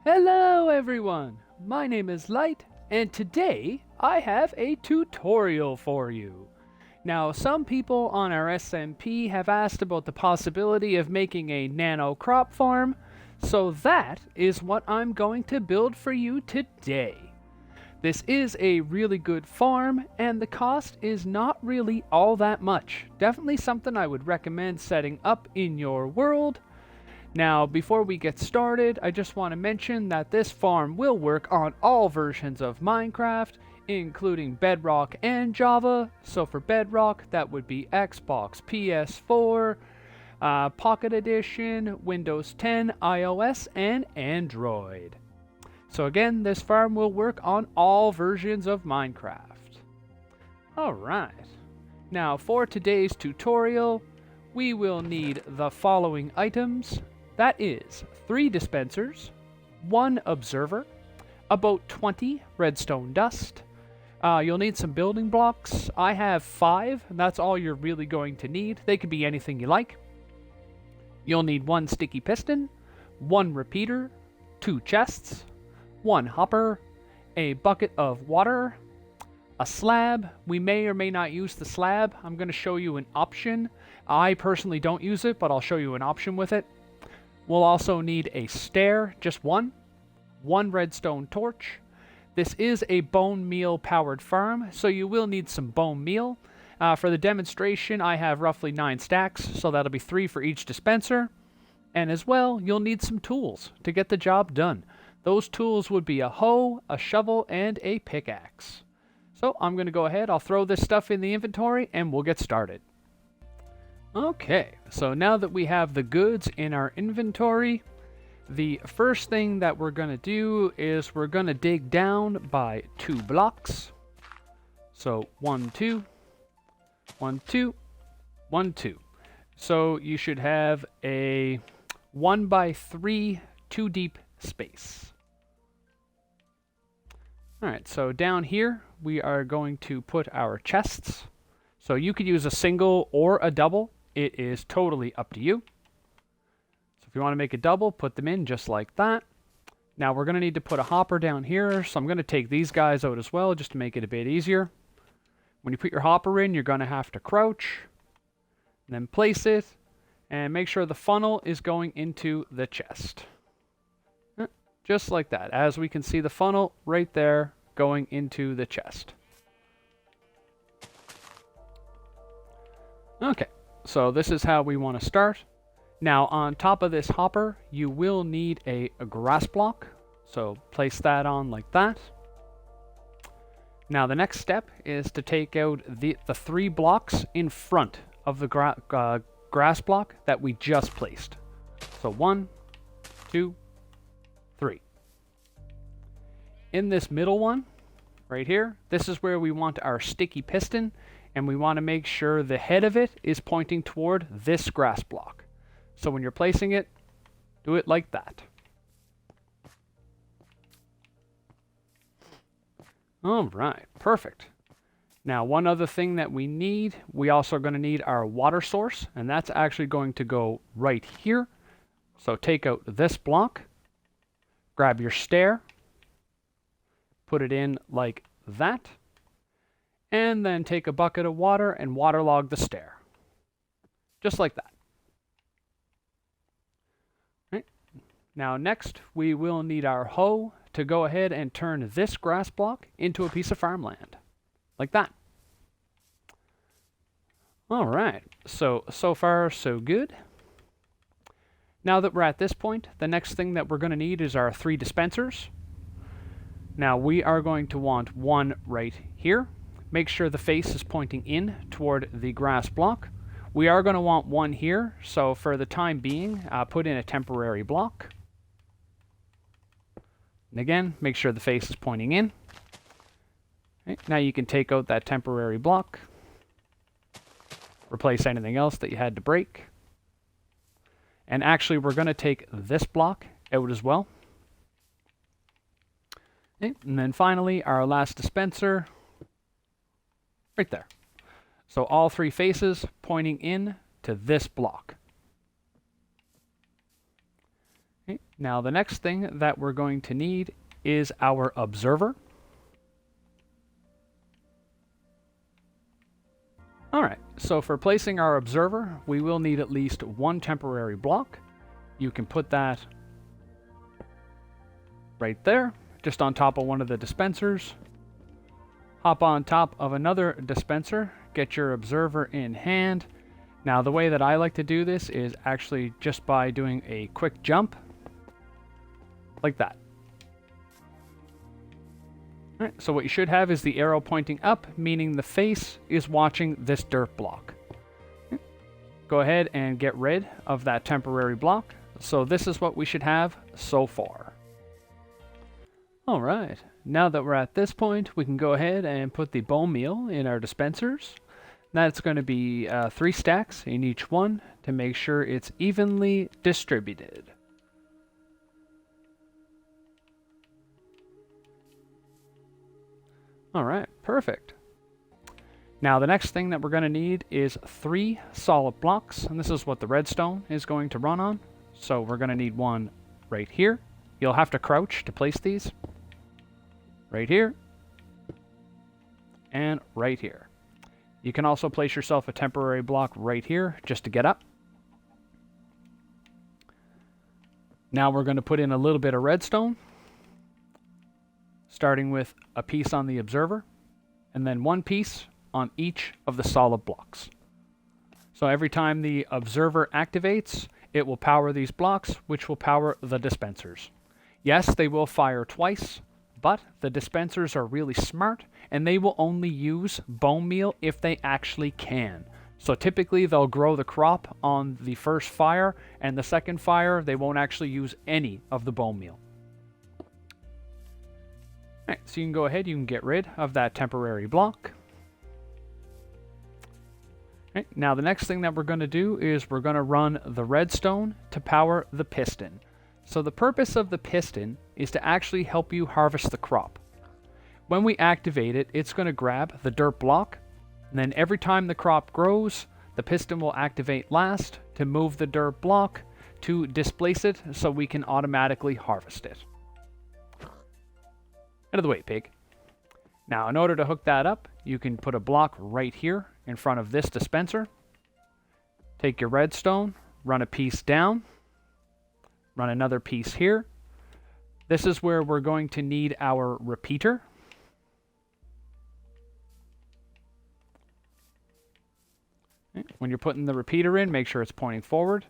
Hello everyone, my name is Light, and today I have a tutorial for you. Now, some people on our SMP have asked about the possibility of making a nano crop farm, so that is what I'm going to build for you today. This is a really good farm, and the cost is not really all that much. Definitely something I would recommend setting up in your world. Now, before we get started, I just want to mention that this farm will work on all versions of Minecraft, including Bedrock and Java. So for Bedrock, that would be Xbox, PS4, Pocket Edition, Windows 10, iOS, and Android. So again, this farm will work on all versions of Minecraft. Alright, now for today's tutorial, we will need the following items. That is 3 dispensers, 1 observer, about 20 redstone dust. You'll need some building blocks. I have 5, and that's all you're really going to need. They could be anything you like. You'll need 1 sticky piston, 1 repeater, 2 chests, 1 hopper, a bucket of water, a slab. We may or may not use the slab. I'm going to show you an option. I personally don't use it, but I'll show you an option with it. We'll also need a stair, just one redstone torch. This is a bone meal powered farm, so you will need some bone meal. For the demonstration, I have roughly 9 stacks, so that'll be 3 for each dispenser. And as well, you'll need some tools to get the job done. Those tools would be a hoe, a shovel, and a pickaxe. So I'm going to go ahead, I'll throw this stuff in the inventory, and we'll get started. Okay, so now that we have the goods in our inventory, the first thing that we're going to do is we're going to dig down by 2 blocks. So 1, 2, 1, 2, 1, 2. So you should have a 1 by 3 2 deep space. Alright, so down here we are going to put our chests. So you could use a single or a double. It is totally up to you. So if you want to make a double, put them in just like that. Now we're going to need to put a hopper down here, so I'm going to take these guys out as well just to make it a bit easier. When you put your hopper in, you're going to have to crouch, and then place it, and make sure the funnel is going into the chest. Just like that, as we can see the funnel right there going into the chest. Okay. So this is how we want to start. Now on top of this hopper, you will need a grass block. So place that on like that. Now the next step is to take out the 3 blocks in front of the grass block that we just placed. So 1, 2, 3. In this middle one, right here, this is where we want our sticky piston. And we want to make sure the head of it is pointing toward this grass block. So when you're placing it, do it like that. Alright, perfect. Now one other thing that we also are going to need our water source, and that's actually going to go right here. So take out this block, grab your stair, put it in like that. And then take a bucket of water and waterlog the stair. Just like that. Right. Now next, we will need our hoe to go ahead and turn this grass block into a piece of farmland. Like that. Alright, so far so good. Now that we're at this point, the next thing that we're going to need is our 3 dispensers. Now we are going to want 1 right here. Make sure the face is pointing in toward the grass block. We are going to want 1 here, so for the time being, put in a temporary block. And again, make sure the face is pointing in. Okay, now you can take out that temporary block. Replace anything else that you had to break. And actually, we're going to take this block out as well. Okay, and then finally, our last dispenser. Right there. So all 3 faces pointing in to this block. Okay. Now the next thing that we're going to need is our observer. Alright, so for placing our observer, we will need at least one temporary block. You can put that right there, just on top of one of the dispensers. Hop on top of another dispenser, get your observer in hand. Now the way that I like to do this is actually just by doing a quick jump, like that. Alright, so what you should have is the arrow pointing up, meaning the face is watching this dirt block. Go ahead and get rid of that temporary block. So this is what we should have so far. Alright, now that we're at this point, we can go ahead and put the bone meal in our dispensers. That's going to be 3 stacks in each one to make sure it's evenly distributed. Alright, perfect. Now the next thing that we're going to need is 3 solid blocks, and this is what the redstone is going to run on. So we're going to need one right here. You'll have to crouch to place these. Right here. And right here. You can also place yourself a temporary block right here just to get up. Now we're going to put in a little bit of redstone, starting with a piece on the observer, and then 1 piece on each of the solid blocks. So every time the observer activates, it will power these blocks, which will power the dispensers. Yes, they will fire twice, but the dispensers are really smart, and they will only use bone meal if they actually can. So typically they'll grow the crop on the first fire, and the second fire they won't actually use any of the bone meal. Alright, so you can go ahead, you can get rid of that temporary block. Alright, now the next thing that we're going to do is we're going to run the redstone to power the piston. So the purpose of the piston is to actually help you harvest the crop. When we activate it, it's going to grab the dirt block, and then every time the crop grows, the piston will activate last to move the dirt block to displace it so we can automatically harvest it. Out of the way, pig. Now, in order to hook that up, you can put a block right here in front of this dispenser. Take your redstone, run a piece down, run another piece here. This is where we're going to need our repeater. When you're putting the repeater in, make sure it's pointing forward.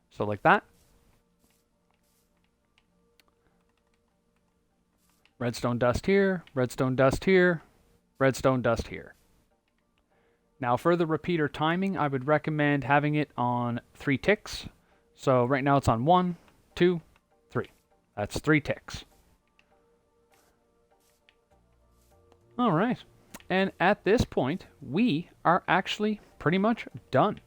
So like that. Redstone dust here, redstone dust here, redstone dust here. Now for the repeater timing, I would recommend having it on 3 ticks. So right now it's on 1, 2, 3. That's 3 ticks. All right. And at this point, we are actually pretty much done.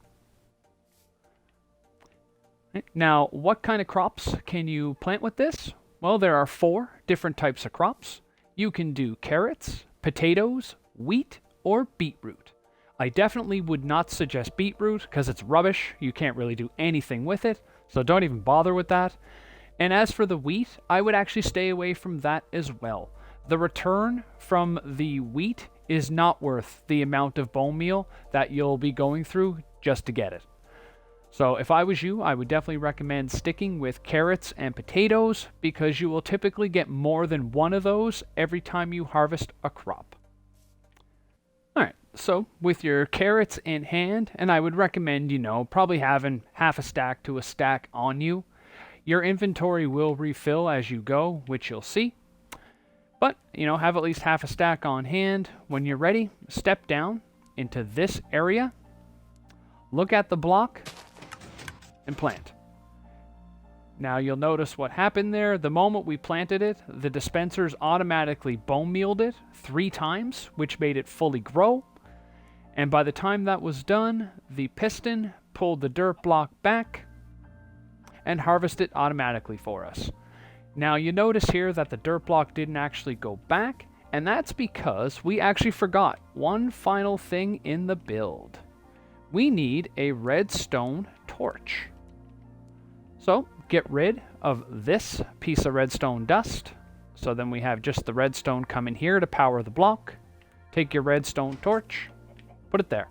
Now, what kind of crops can you plant with this? Well, there are 4 different types of crops. You can do carrots, potatoes, wheat, or beetroot. I definitely would not suggest beetroot because it's rubbish. You can't really do anything with it, so don't even bother with that. And as for the wheat, I would actually stay away from that as well. The return from the wheat is not worth the amount of bone meal that you'll be going through just to get it. So if I was you, I would definitely recommend sticking with carrots and potatoes because you will typically get more than one of those every time you harvest a crop. Alright, so with your carrots in hand, and I would recommend, probably having half a stack to a stack on you. Your inventory will refill as you go, which you'll see. But, have at least half a stack on hand. When you're ready, step down into this area, look at the block, and plant. Now you'll notice what happened there. The moment we planted it, the dispensers automatically bone mealed it 3 times, which made it fully grow. And by the time that was done, the piston pulled the dirt block back and harvested automatically for us. Now you notice here that the dirt block didn't actually go back, and that's because we actually forgot one final thing in the build. We need a redstone torch. So get rid of this piece of redstone dust. So then we have just the redstone coming here to power the block. Take your redstone torch, put it there.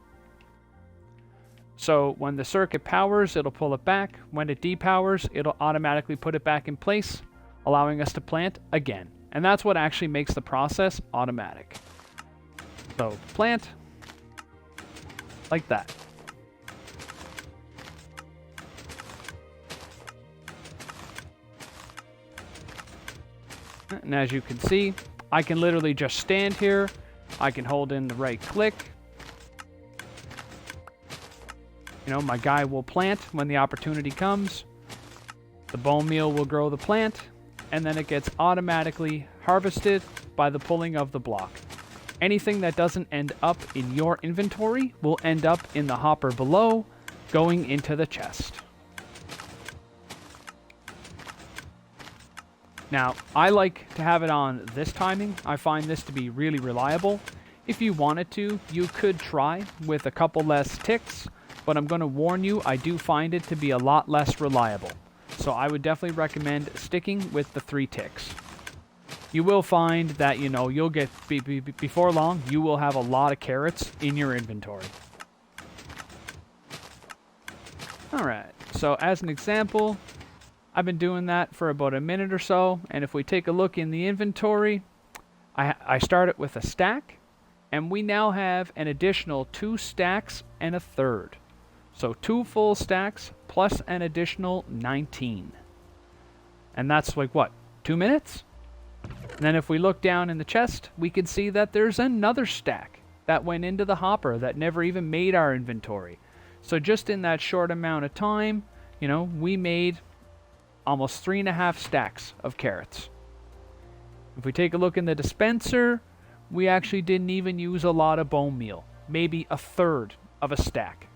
So when the circuit powers, it'll pull it back. When it depowers, it'll automatically put it back in place, allowing us to plant again. And that's what actually makes the process automatic. So plant like that. And as you can see, I can literally just stand here. I can hold in the right click. You know, my guy will plant when the opportunity comes. The bone meal will grow the plant, and then it gets automatically harvested by the pulling of the block. Anything that doesn't end up in your inventory will end up in the hopper below, going into the chest. Now, I like to have it on this timing. I find this to be really reliable. If you wanted to, you could try with a couple less ticks, but I'm going to warn you, I do find it to be a lot less reliable. So I would definitely recommend sticking with the 3 ticks. You will find that, you know, you'll get, before long, you will have a lot of carrots in your inventory. Alright, so as an example, I've been doing that for about a minute or so, and if we take a look in the inventory, I started with a stack, and we now have an additional 2 stacks and a third. So 2 full stacks plus an additional 19. And that's like what, 2 minutes? And then if we look down in the chest, we can see that there's another stack that went into the hopper that never even made our inventory. So just in that short amount of time, you know, we made almost 3.5 stacks of carrots. If we take a look in the dispenser, we actually didn't even use a lot of bone meal. Maybe a third of a stack.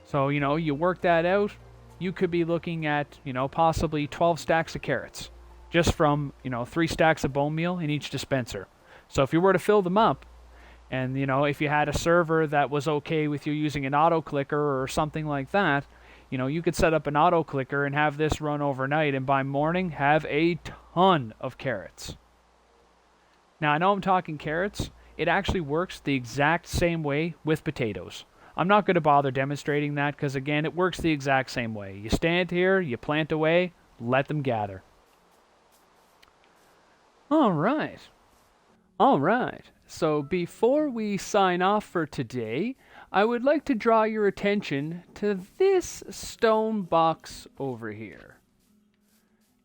So, you know, you work that out, you could be looking at, you know, possibly 12 stacks of carrots. Just from, you know, 3 stacks of bone meal in each dispenser. So if you were to fill them up, and, you know, if you had a server that was okay with you using an auto clicker or something like that, you know, you could set up an auto clicker and have this run overnight, and by morning have a ton of carrots. Now, I know I'm talking carrots. It actually works the exact same way with potatoes. I'm not going to bother demonstrating that because, again, it works the exact same way. You stand here, you plant away, let them gather. All right. So before we sign off for today, I would like to draw your attention to this stone box over here.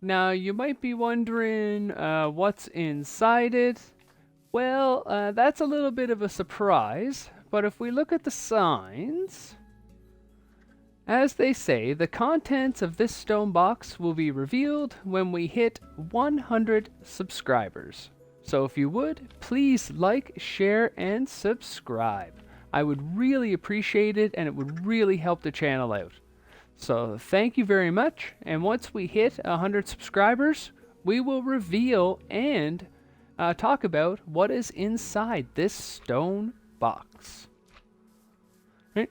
Now, you might be wondering what's inside it. Well, that's a little bit of a surprise, but if we look at the signs, as they say, the contents of this stone box will be revealed when we hit 100 subscribers. So if you would, please like, share, and subscribe. I would really appreciate it, and it would really help the channel out. So thank you very much, and once we hit 100 subscribers, we will reveal and talk about what is inside this stone box. Right?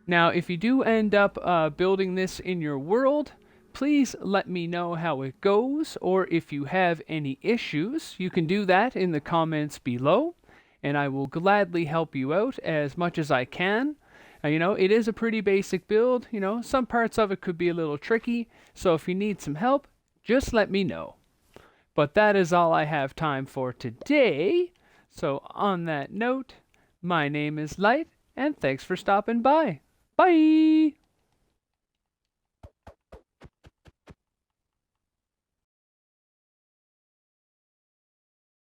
Now, if you do end up building this in your world, please let me know how it goes, or if you have any issues, you can do that in the comments below, and I will gladly help you out as much as I can. You know, it is a pretty basic build. You know, some parts of it could be a little tricky, so if you need some help, just let me know. But that is all I have time for today. So on that note, my name is Light, and thanks for stopping by. Bye!